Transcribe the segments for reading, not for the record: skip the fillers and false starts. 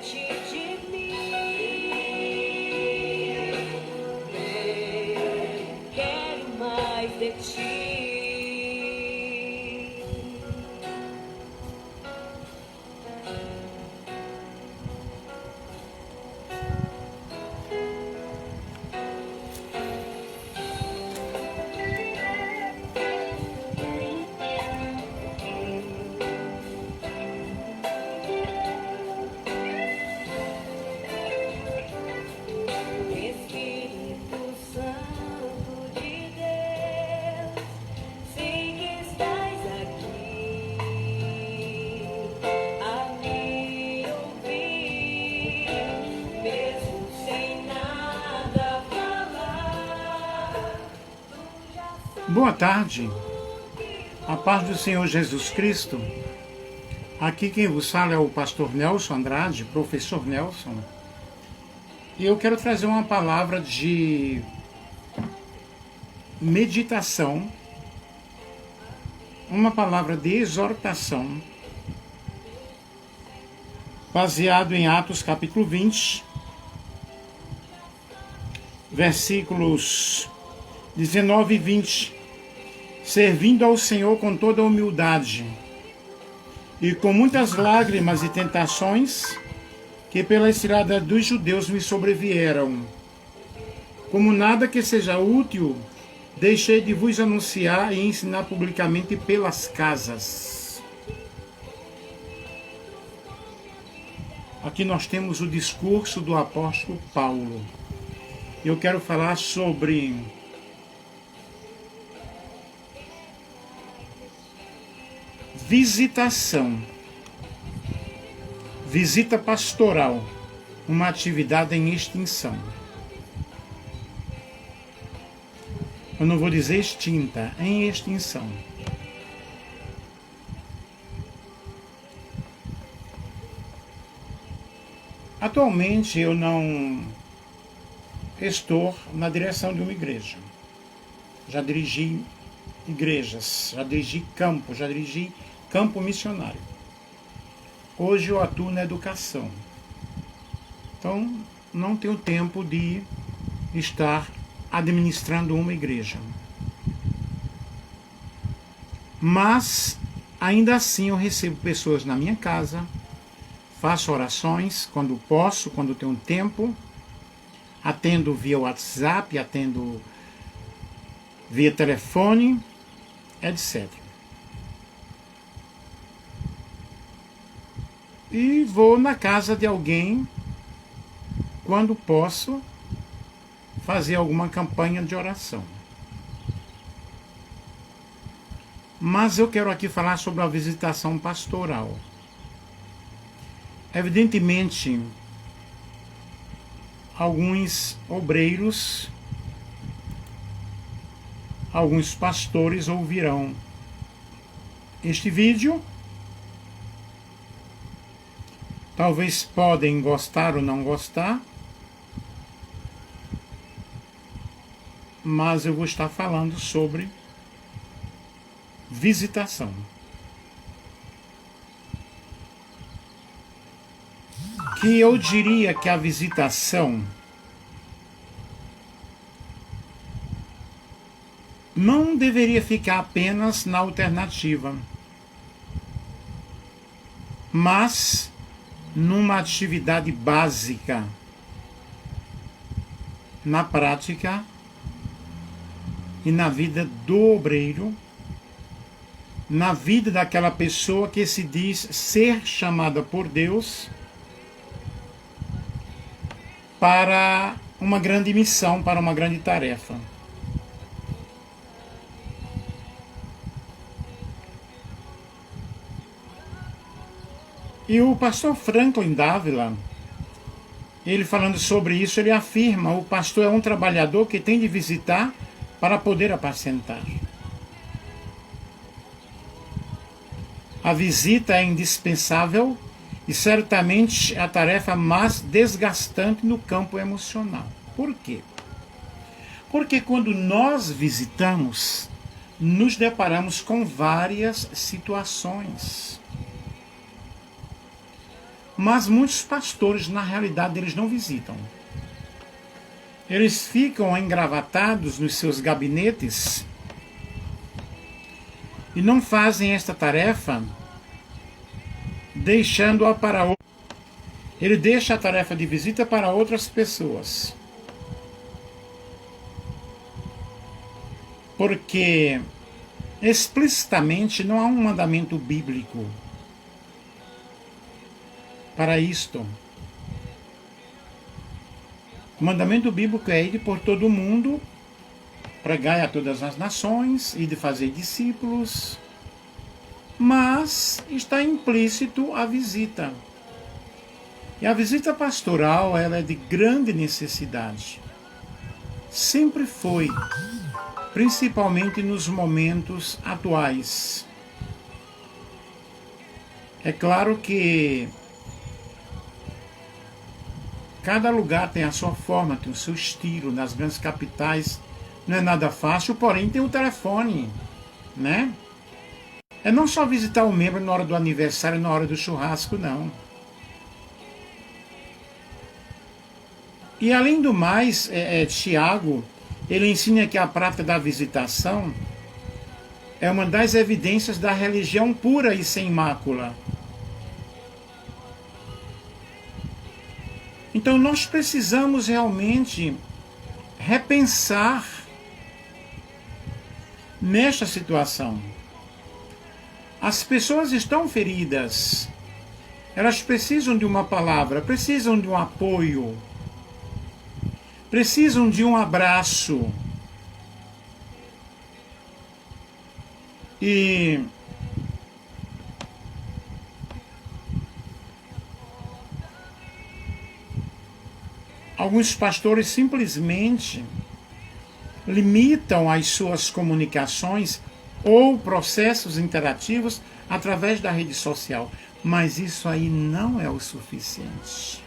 ti de mim. Quero mais de ti. Espírito Santo de Deus, sei que estás aqui a me ouvir, mesmo sem nada falar. Tu já sabes. Boa tarde, a paz do Senhor Jesus Cristo. Aqui quem vos fala é o pastor Nelson Andrade, professor Nelson. E eu quero trazer uma palavra de meditação, uma palavra de exortação, baseado em Atos capítulo 20, versículos 19 e 20. Servindo ao Senhor com toda a humildade e com muitas lágrimas e tentações que pela estrada dos judeus me sobrevieram. Como nada que seja útil, deixei de vos anunciar e ensinar publicamente pelas casas. Aqui nós temos o discurso do apóstolo Paulo. Eu quero falar sobre visitação. Visita pastoral, uma atividade em extinção. Eu não vou dizer extinta, em extinção. Atualmente eu não estou na direção de uma igreja. Já dirigi igrejas, já dirigi campo missionário. Hoje eu atuo na educação. Então, não tenho tempo de estar administrando uma igreja. Mas, ainda assim, eu recebo pessoas na minha casa, faço orações quando posso, quando tenho tempo, atendo via WhatsApp, atendo via telefone, etc. E vou na casa de alguém quando posso fazer alguma campanha de oração. Mas eu quero aqui falar sobre a visitação pastoral. Evidentemente, alguns obreiros, alguns pastores ouvirão este vídeo. Talvez podem gostar ou não gostar, mas eu vou estar falando sobre visitação. Que eu diria que a visitação não deveria ficar apenas na alternativa, mas numa atividade básica, na prática e na vida do obreiro, na vida daquela pessoa que se diz ser chamada por Deus para uma grande missão, para uma grande tarefa. E o pastor Franklin Dávila, ele falando sobre isso, ele afirma: o pastor é um trabalhador que tem de visitar para poder apacentar. A visita é indispensável e certamente a tarefa mais desgastante no campo emocional. Por quê? Porque quando nós visitamos, nos deparamos com várias situações. Mas muitos pastores, na realidade, eles não visitam. Eles ficam engravatados nos seus gabinetes e não fazem esta tarefa, deixando-a para outros. Ele deixa a tarefa de visita para outras pessoas. Porque explicitamente não há um mandamento bíblico para isto. O mandamento bíblico é ir por todo o mundo, pregar a todas as nações e de fazer discípulos, mas está implícito a visita. E a visita pastoral, ela é de grande necessidade. Sempre foi, principalmente nos momentos atuais. É claro que cada lugar tem a sua forma, tem o seu estilo. Nas grandes capitais não é nada fácil, porém tem o telefone, né? É não só visitar o membro na hora do aniversário, na hora do churrasco, não. E além do mais, Tiago, ele ensina que a prática da visitação é uma das evidências da religião pura e sem mácula. Então nós precisamos realmente repensar nesta situação. As pessoas estão feridas, elas precisam de uma palavra, precisam de um apoio, precisam de um abraço. E alguns pastores simplesmente limitam as suas comunicações ou processos interativos através da rede social. Mas isso aí não é o suficiente.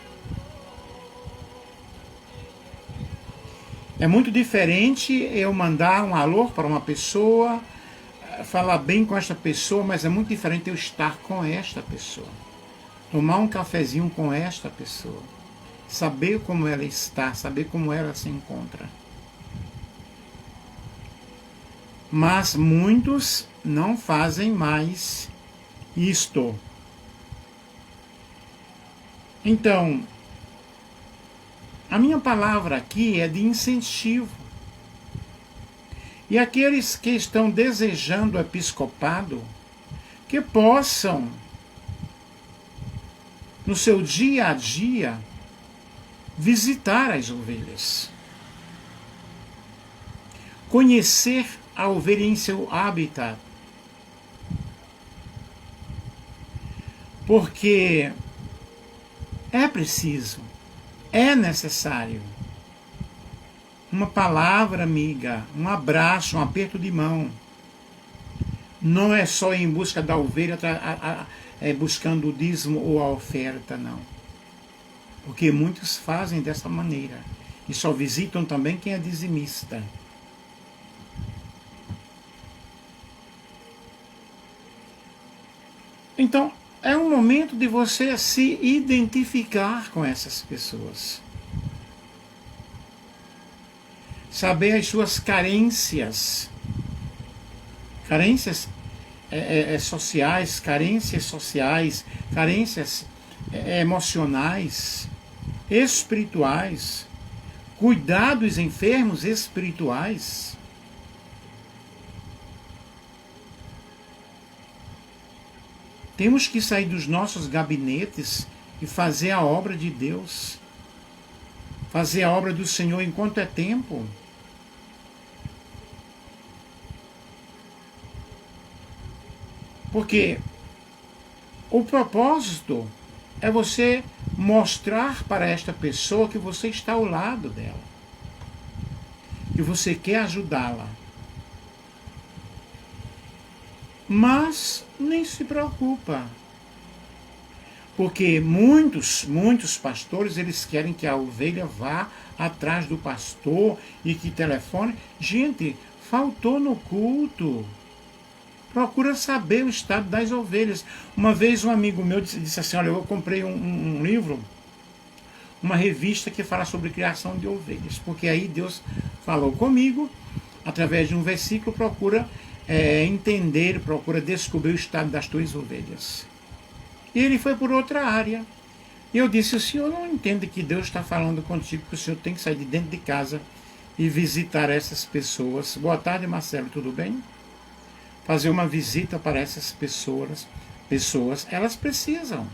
É muito diferente eu mandar um alô para uma pessoa, falar bem com esta pessoa, mas é muito diferente eu estar com esta pessoa. Tomar um cafezinho com esta pessoa. Saber como ela está, saber como ela se encontra. Mas muitos não fazem mais isto. Então, a minha palavra aqui é de incentivo. E aqueles que estão desejando o episcopado, que possam, no seu dia a dia, visitar as ovelhas. Conhecer a ovelha em seu habitat. Porque é preciso, é necessário uma palavra amiga, um abraço, um aperto de mão. Não é só em busca da ovelha, buscando o dízimo ou a oferta, não. Porque muitos fazem dessa maneira. E só visitam também quem é dizimista. Então, é um momento de você se identificar com essas pessoas. Saber as suas carências. Carências sociais, carências emocionais, espirituais. Cuidar dos enfermos espirituais. Temos que sair dos nossos gabinetes e fazer a obra de Deus. Fazer a obra do Senhor enquanto é tempo. Porque o propósito é você mostrar para esta pessoa que você está ao lado dela. Que você quer ajudá-la. Mas nem se preocupa. Porque muitos pastores, eles querem que a ovelha vá atrás do pastor e que telefone. Gente, faltou no culto. Procura saber o estado das ovelhas. Uma vez um amigo meu disse assim, olha, eu comprei um livro, uma revista que fala sobre criação de ovelhas, porque aí Deus falou comigo, através de um versículo, procura entender, procura descobrir o estado das tuas ovelhas. E ele foi por outra área. E eu disse, o senhor não entende que Deus está falando contigo, que o senhor tem que sair de dentro de casa e visitar essas pessoas. Boa tarde, Marcelo, tudo bem? Fazer uma visita para essas pessoas, elas precisam.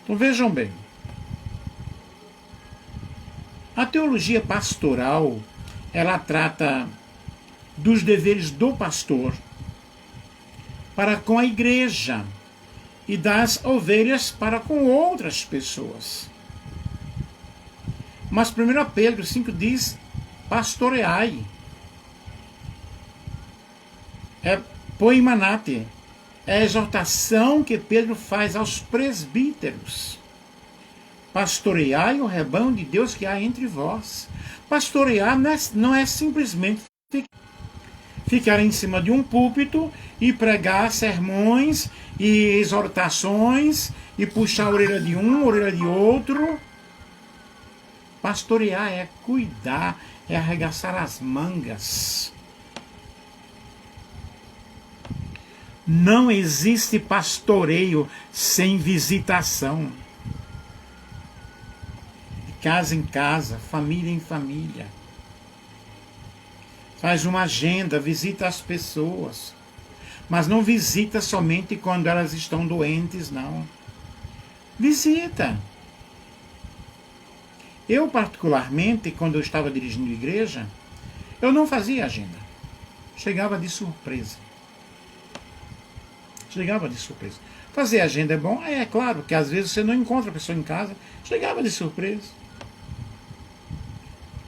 Então vejam bem, a teologia pastoral, ela trata dos deveres do pastor para com a igreja e das ovelhas para com outras pessoas. Mas 1 Pedro 5 diz, pastoreai. É poimanate, é a exortação que Pedro faz aos presbíteros. Pastoreai o rebanho de Deus que há entre vós. Pastorear não é simplesmente ficar em cima de um púlpito e pregar sermões e exortações e puxar a orelha de um, a orelha de outro. Pastorear é cuidar, é arregaçar as mangas. Não existe pastoreio sem visitação. De casa em casa, família em família. Faz uma agenda, visita as pessoas. Mas não visita somente quando elas estão doentes, não. Visita. Eu, particularmente, quando eu estava dirigindo igreja, eu não fazia agenda. Chegava de surpresa. Chegava de surpresa. Fazer agenda é bom? É claro que às vezes você não encontra a pessoa em casa. Chegava de surpresa.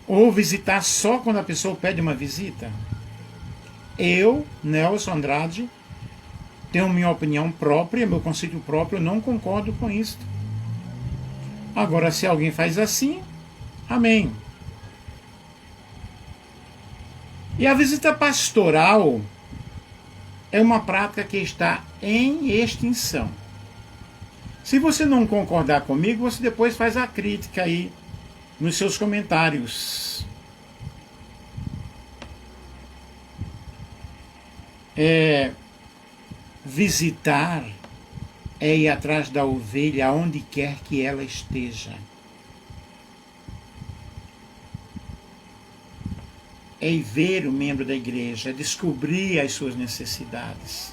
Ou visitar só quando a pessoa pede uma visita. Eu, Nelson Andrade, tenho minha opinião própria, meu conceito próprio, eu não concordo com isso. Agora, se alguém faz assim, amém. E a visita pastoral é uma prática que está em extinção. Se você não concordar comigo, você depois faz a crítica aí nos seus comentários. Visitar é ir atrás da ovelha aonde quer que ela esteja. É ir ver o membro da igreja, é descobrir as suas necessidades.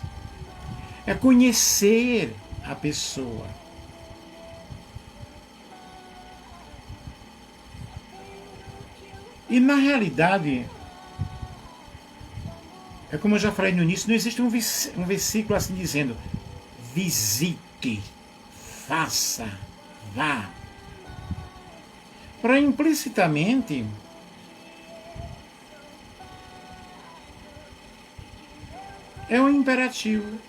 É conhecer a pessoa. E na realidade, é como eu já falei no início, não existe um versículo assim dizendo, visite, faça, vá. Para implicitamente é um imperativo.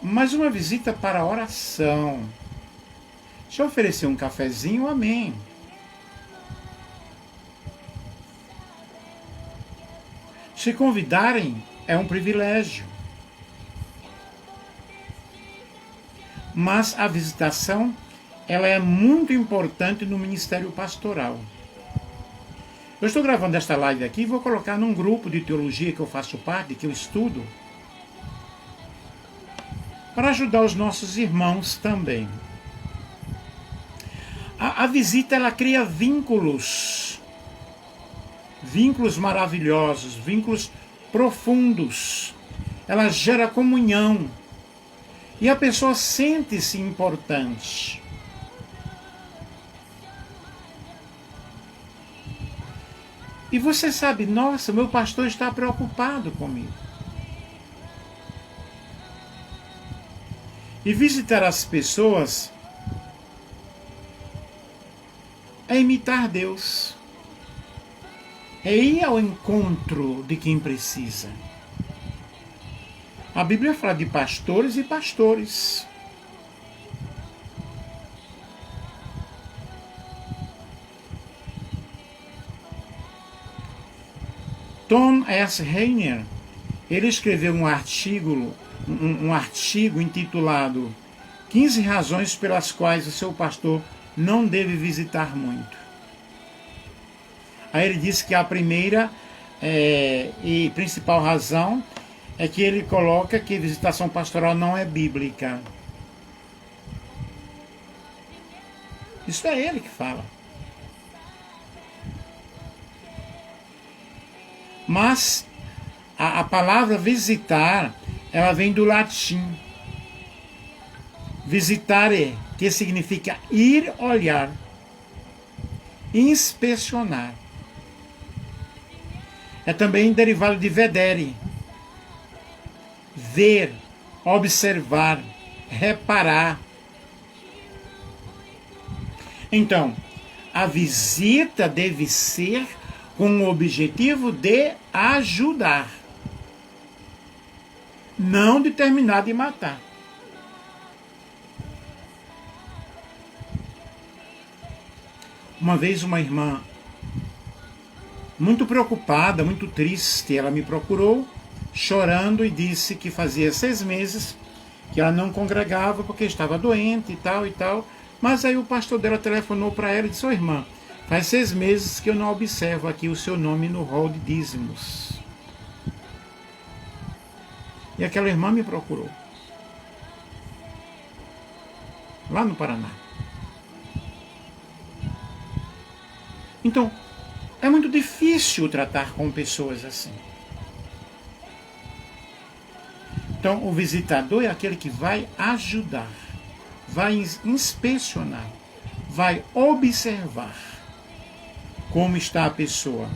Mas uma visita para a oração. Se eu oferecer um cafezinho, amém. Se convidarem, é um privilégio. Mas a visitação, ela é muito importante no ministério pastoral. Eu estou gravando esta live aqui e vou colocar num grupo de teologia que eu faço parte, que eu estudo, para ajudar os nossos irmãos também. A visita, ela cria vínculos maravilhosos, vínculos profundos. Ela gera comunhão. E a pessoa sente-se importante. E você sabe, nossa, meu pastor está preocupado comigo. E visitar as pessoas é imitar Deus. É ir ao encontro de quem precisa. A Bíblia fala de pastores e pastores. Tom S. Rainer, ele escreveu um artigo intitulado 15 razões pelas quais o seu pastor não deve visitar muito. Aí ele disse que a primeira e principal razão é que ele coloca que visitação pastoral não é bíblica. Isso é ele que fala. Mas a palavra visitar, ela vem do latim. Visitare, que significa ir olhar, inspecionar. É também derivado de vedere, ver, observar, reparar. Então, a visita deve ser com o objetivo de ajudar, não de terminar de matar. Uma vez uma irmã, muito preocupada, muito triste, ela me procurou, chorando, e disse que fazia 6 meses que ela não congregava porque estava doente e tal e tal. Mas aí o pastor dela telefonou para ela e disse: "Ô irmã, faz 6 meses que eu não observo aqui o seu nome no rol de dízimos." E aquela irmã me procurou, lá no Paraná. Então, é muito difícil tratar com pessoas assim. Então, o visitador é aquele que vai ajudar, vai inspecionar, vai observar como está a pessoa.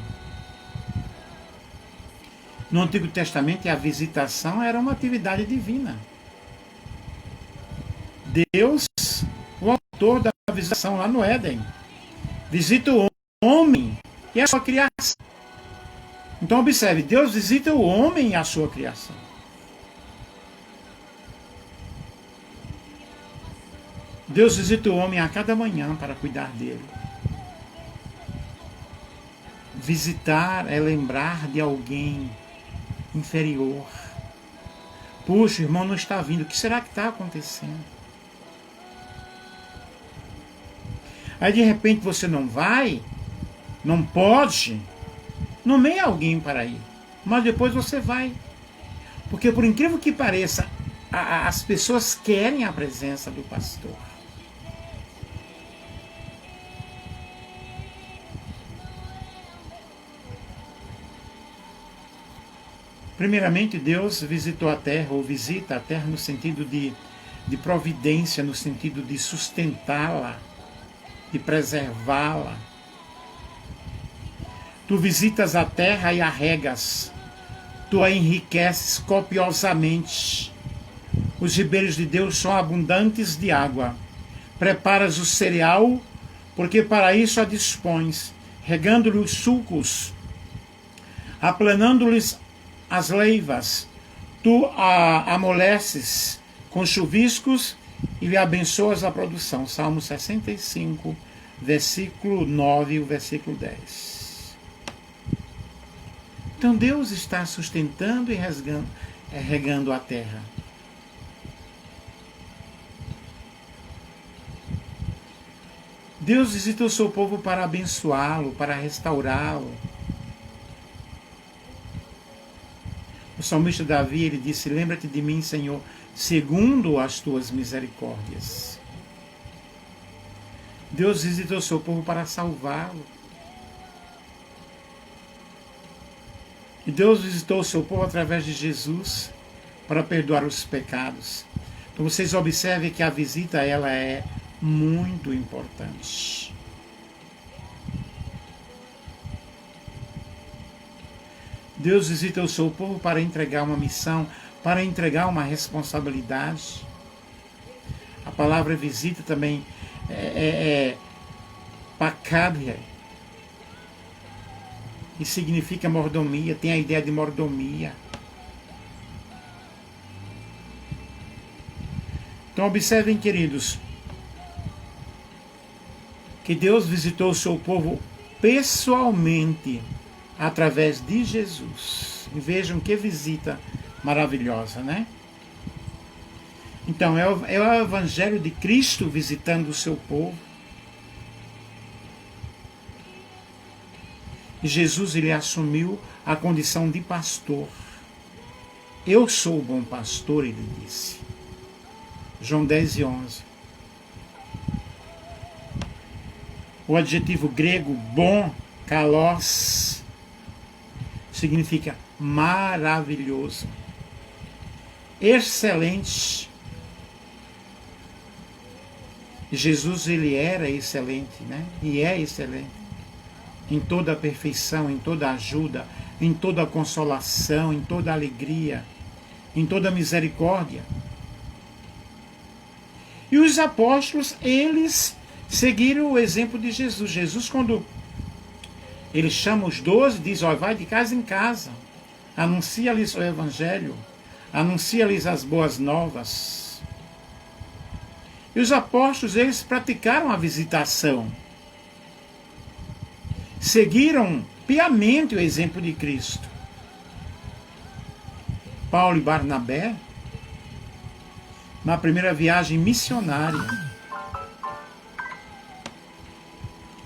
No Antigo Testamento, a visitação era uma atividade divina. Deus, o autor da visitação lá no Éden, visita o homem e a sua criação. Então observe, Deus visita o homem e a sua criação. Deus visita o homem a cada manhã para cuidar dele. Visitar é lembrar de alguém inferior. Puxa, o irmão não está vindo, o que será que está acontecendo? Aí de repente você não vai, não pode, nomeia alguém para ir, mas depois você vai. Porque por incrível que pareça, as pessoas querem a presença do pastor. Primeiramente, Deus visitou a terra, ou visita a terra no sentido de providência, no sentido de sustentá-la, de preservá-la. Tu visitas a terra e a regas, tu a enriqueces copiosamente. Os ribeiros de Deus são abundantes de água. Preparas o cereal, porque para isso a dispões, regando-lhe os sulcos, aplanando-lhes as leivas. Tu a amoleces com chuviscos e lhe abençoas a produção. Salmo 65, versículo 9 e o versículo 10. Então Deus está sustentando e regando a terra. Deus visita o seu povo para abençoá-lo, para restaurá-lo. O salmista Davi, ele disse: "Lembra-te de mim, Senhor, segundo as tuas misericórdias." Deus visita o seu povo para salvá-lo. E Deus visitou o seu povo através de Jesus para perdoar os pecados. Então vocês observem que a visita, ela é muito importante. Deus visita o seu povo para entregar uma missão, para entregar uma responsabilidade. A palavra visita também é pacádia, e significa mordomia, tem a ideia de mordomia. Então observem, queridos, que Deus visitou o seu povo pessoalmente através de Jesus. E vejam que visita maravilhosa, né? Então, é o Evangelho de Cristo visitando o seu povo. E Jesus, ele assumiu a condição de pastor. Eu sou o bom pastor, ele disse. João 10:11. O adjetivo grego bom, kalos, significa maravilhoso, excelente. Jesus, ele era excelente, né? E é excelente em toda a perfeição, em toda a ajuda, em toda a consolação, em toda a alegria, em toda a misericórdia. E os apóstolos, eles seguiram o exemplo de Jesus. Jesus, quando ele chama os 12, diz: ó, vai de casa em casa, anuncia-lhes o Evangelho, anuncia-lhes as boas novas. E os apóstolos, eles praticaram a visitação. Seguiram piamente o exemplo de Cristo. Paulo e Barnabé, na primeira viagem missionária,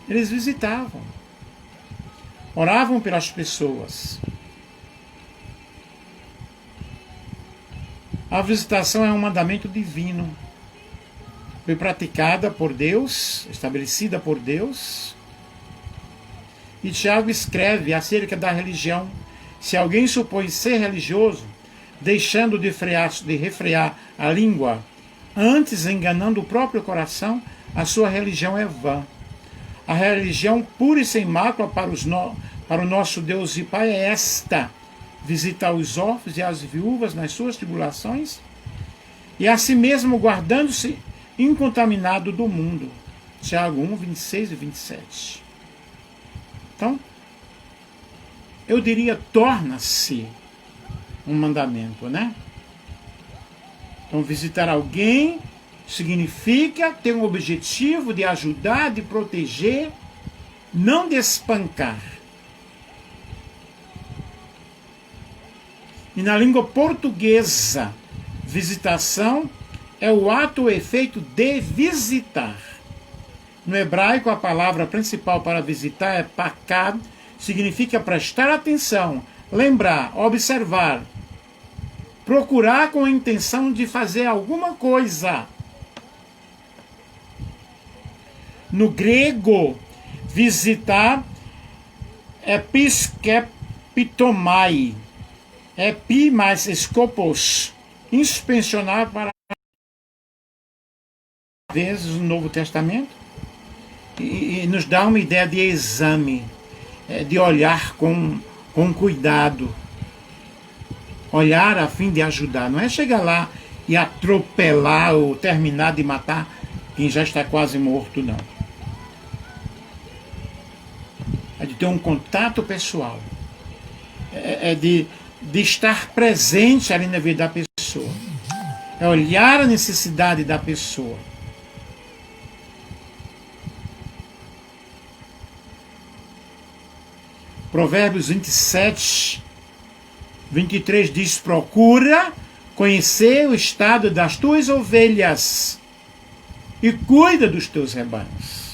eles visitavam, oravam pelas pessoas. A visitação é um mandamento divino. Foi praticada por Deus, estabelecida por Deus. E Tiago escreve acerca da religião: se alguém supõe ser religioso, deixando de refrear a língua, antes enganando o próprio coração, a sua religião é vã. A religião pura e sem mácula para o nosso Deus e Pai é esta: visitar os órfãos e as viúvas nas suas tribulações, e a si mesmo guardando-se incontaminado do mundo. Tiago 1, 26 e 27. Então, eu diria, torna-se um mandamento, né? Então, visitar alguém significa ter um objetivo de ajudar, de proteger, não de espancar. E na língua portuguesa, visitação é o ato ou efeito de visitar. No hebraico, a palavra principal para visitar é pakad, significa prestar atenção, lembrar, observar, procurar com a intenção de fazer alguma coisa. No grego, visitar é piskeptomai, é pi mais skopos, inspecionar para vezes no Novo Testamento, e nos dá uma ideia de exame, de olhar com cuidado, olhar a fim de ajudar. Não é chegar lá e atropelar ou terminar de matar quem já está quase morto, não. É de ter um contato pessoal, é de estar presente ali na vida da pessoa, é olhar a necessidade da pessoa. Provérbios 27, 23 diz: procura conhecer o estado das tuas ovelhas e cuida dos teus rebanhos.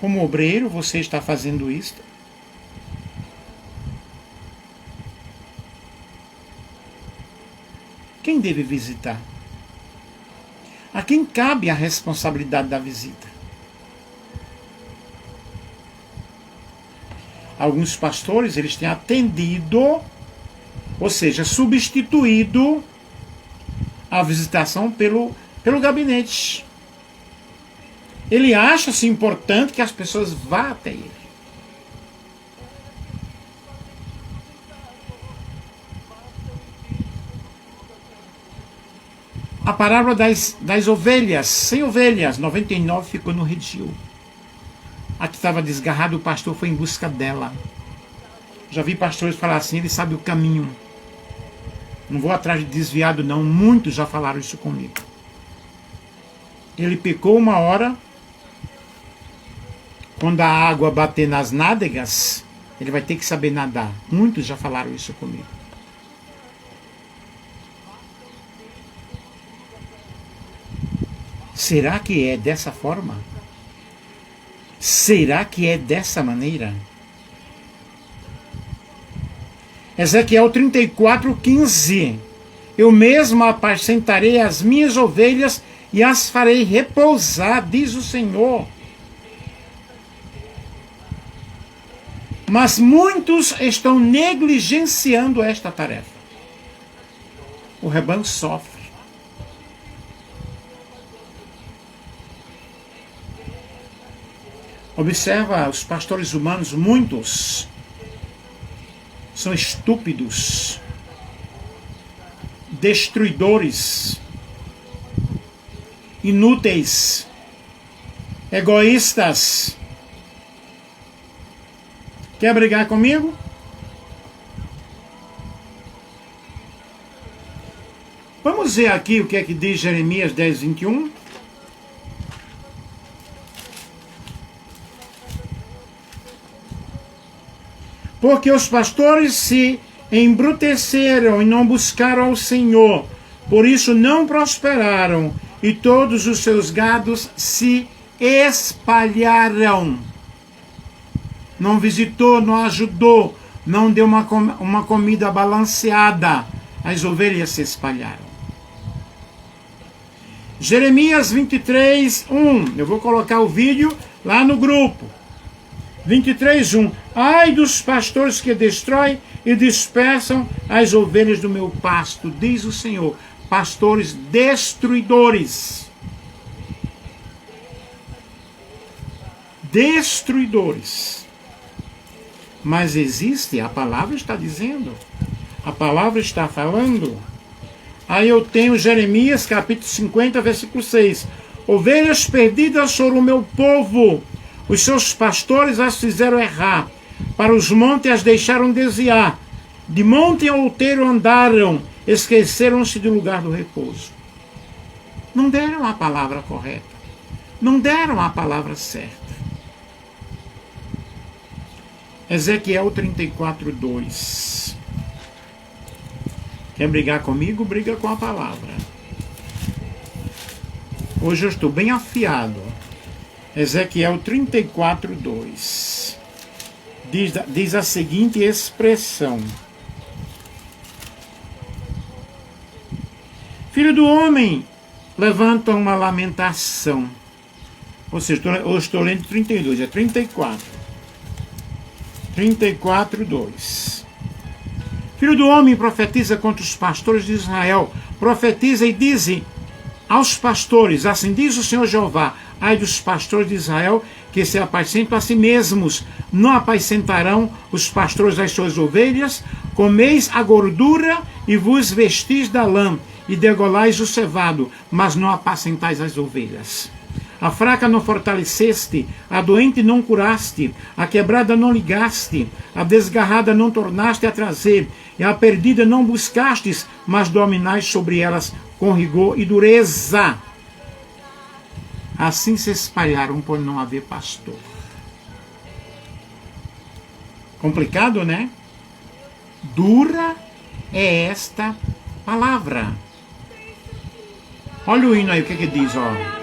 Como obreiro, você está fazendo isso? Quem deve visitar? A quem cabe a responsabilidade da visita? Alguns pastores, eles têm atendido, ou seja, substituído a visitação pelo gabinete. Ele acha-se importante que as pessoas vá até ele. A parábola das ovelhas, 100 ovelhas, 99 ficou no redil. A que estava desgarrada, o pastor foi em busca dela. Já vi pastores falar assim: ele sabe o caminho. Não vou atrás de desviado, não. Muitos já falaram isso comigo. ele pecou uma hora, quando a água bater nas nádegas, ele vai ter que saber nadar. Muitos já falaram isso comigo. Será que é dessa forma? Será que é dessa maneira? Ezequiel 34:15. Eu mesmo apacentarei as minhas ovelhas e as farei repousar, diz o Senhor. Mas muitos estão negligenciando esta tarefa. O rebanho sofre. Observa os pastores humanos, muitos são estúpidos, destruidores, inúteis, egoístas. Quer brigar comigo? Vamos ver aqui o que é que diz Jeremias 10:21. Porque os pastores se embruteceram e não buscaram ao Senhor, por isso não prosperaram, e todos os seus gados se espalharam. Não visitou, não ajudou, não deu uma comida balanceada. As ovelhas se espalharam. Jeremias 23:1. Eu vou colocar o vídeo lá no grupo. 23:1. Ai dos pastores que destroem e dispersam as ovelhas do meu pasto, diz o Senhor. Pastores destruidores. Destruidores. Mas existe, a palavra está dizendo. A palavra está falando. Aí eu tenho Jeremias capítulo 50, versículo 6. Ovelhas perdidas foram o meu povo. Os seus pastores as fizeram errar. Para os montes as deixaram desviar. De monte em outeiro andaram. Esqueceram-se do lugar do repouso. Não deram a palavra correta. Não deram a palavra certa. Ezequiel 34:2. Quer brigar comigo? Briga com a palavra. Hoje eu estou bem afiado. Ezequiel 34:2. Diz a seguinte expressão. Filho do homem, levanta uma lamentação. Ou seja, eu estou lendo 32, é 34. 34:2. Filho do homem, profetiza contra os pastores de Israel. Profetiza e dize aos pastores, assim diz o Senhor Jeová, ai dos pastores de Israel, que se apacentam a si mesmos, não apacentarão os pastores das suas ovelhas, comeis a gordura e vos vestis da lã, e degolais o cevado, mas não apacentais as ovelhas. A fraca não fortaleceste, a doente não curaste, a quebrada não ligaste, a desgarrada não tornaste a trazer, e a perdida não buscastes, mas dominais sobre elas com rigor e dureza. Assim se espalharam por não haver pastor. Complicado, né? Dura é esta palavra. Olha o hino aí, o que diz, ó.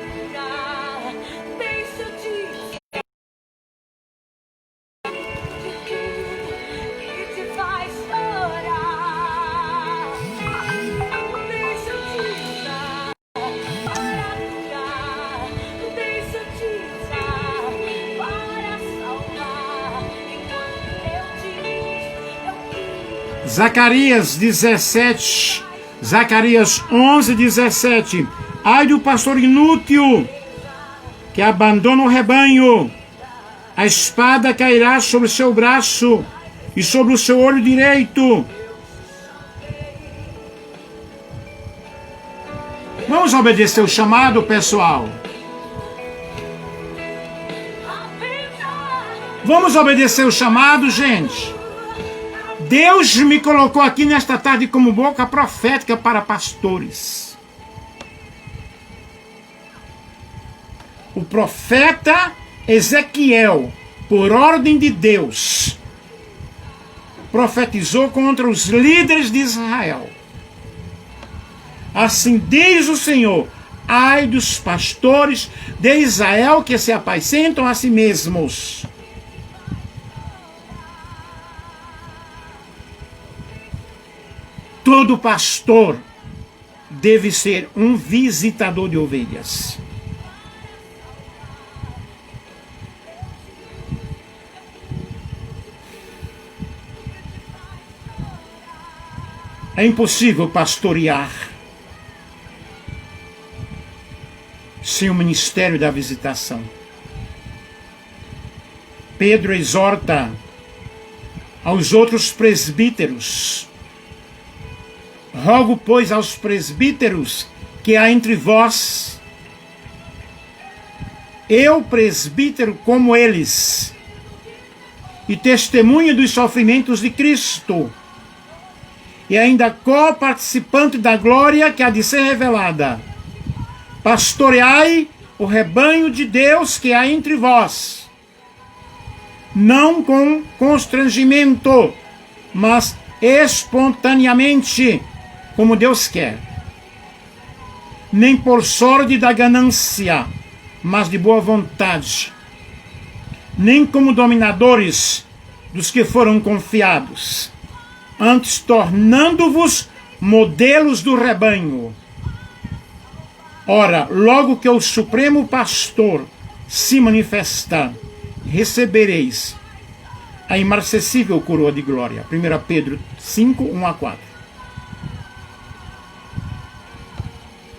Zacarias 17, Zacarias 11:17. Ai do pastor inútil que abandona o rebanho, a espada cairá sobre o seu braço e sobre o seu olho direito. Vamos obedecer o chamado, pessoal. Vamos obedecer o chamado, gente. Deus me colocou aqui nesta tarde como boca profética para pastores. o profeta Ezequiel, por ordem de Deus, profetizou contra os líderes de Israel. Assim diz o Senhor: ai dos pastores de Israel que se apacentam a si mesmos. Todo pastor deve ser um visitador de ovelhas. É impossível pastorear sem o ministério da visitação. Pedro exorta aos outros presbíteros: rogo, pois, aos presbíteros que há entre vós, eu, presbítero como eles, e testemunha dos sofrimentos de Cristo, e ainda co-participante da glória que há de ser revelada. Pastoreai o rebanho de Deus que há entre vós, não com constrangimento, mas espontaneamente, como Deus quer. Nem por sorte da ganância, mas de boa vontade. Nem como dominadores dos que foram confiados, antes tornando-vos modelos do rebanho. Ora, logo que o Supremo Pastor se manifestar, recebereis a imarcessível coroa de glória. 1 Pedro 5, 1-4.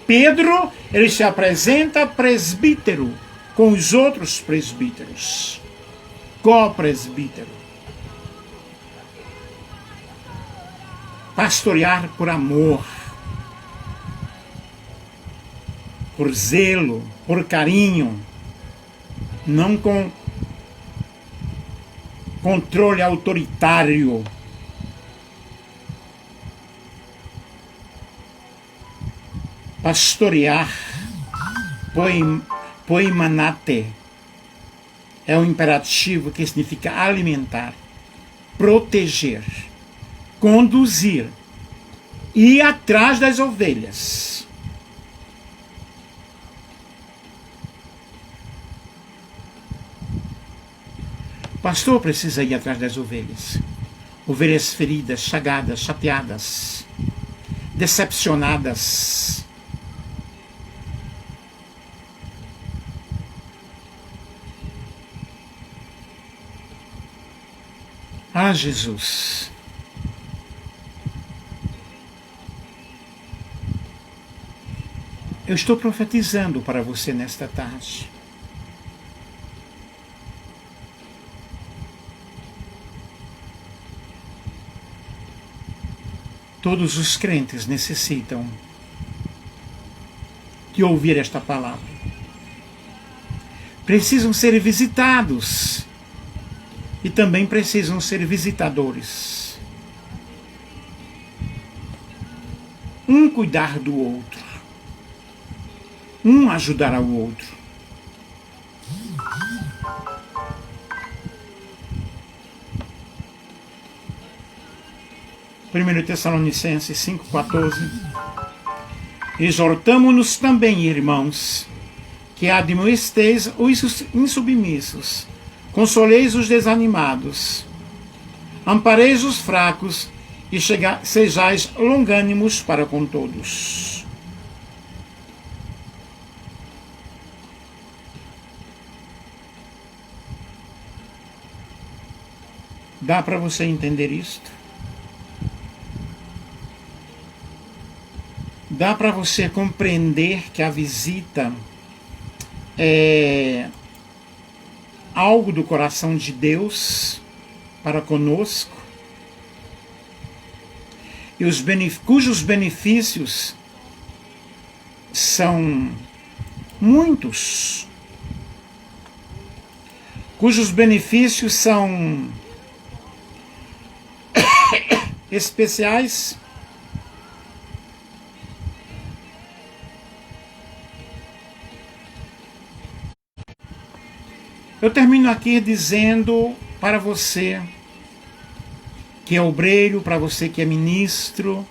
Pedro, ele se apresenta presbítero com os outros presbíteros, co-presbítero. Pastorear por amor, por zelo, por carinho, não com controle autoritário. Pastorear, poimanate, é um imperativo que significa alimentar, proteger, conduzir, ir atrás das ovelhas. O pastor precisa ir atrás das ovelhas. Ovelhas feridas, chagadas, chateadas, decepcionadas. Ah, Jesus. Eu estou profetizando para você nesta tarde. Todos os crentes necessitam de ouvir esta palavra. Precisam ser visitados e também precisam ser visitadores. Um cuidar do outro, um ajudar ao outro. Primeiro Tessalonicenses 5,14. Exortamo-nos também, irmãos, que admoesteis os insubmissos, consoleis os desanimados, ampareis os fracos e sejais longânimos para com todos. Dá para você entender isto? Dá para você compreender que a visita é algo do coração de Deus para conosco, e cujos benefícios são muitos, cujos benefícios são especiais. Eu termino aqui dizendo para você que é obreiro, para você que é ministro,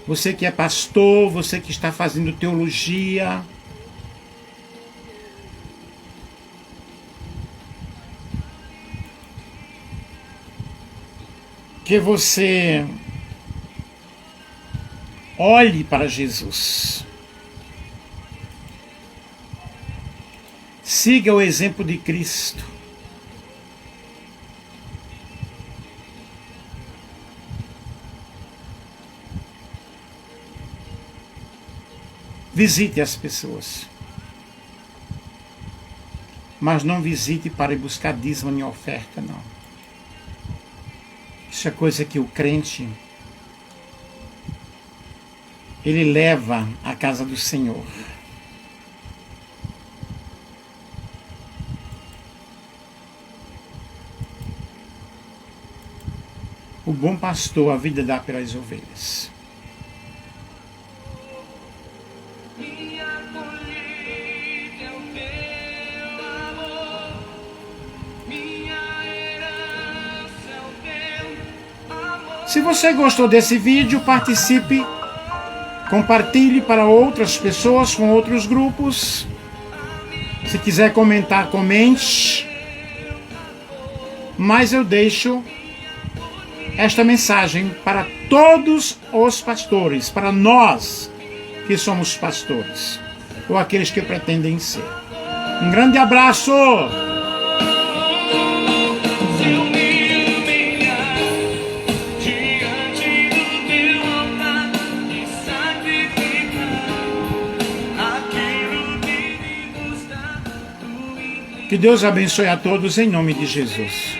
você que é pastor, você que está fazendo teologia, que você olhe para Jesus. Siga o exemplo de Cristo. Visite as pessoas. Mas não visite para ir buscar dízimo nem oferta, não. Isso é coisa que o crente, ele leva à casa do Senhor. O bom pastor a vida dá pelas ovelhas. Se você gostou desse vídeo, participe, compartilhe para outras pessoas, com outros grupos. Se quiser comentar, comente. Mas eu deixo esta mensagem para todos os pastores, para nós que somos pastores, ou aqueles que pretendem ser. Um grande abraço! Que Deus abençoe a todos em nome de Jesus.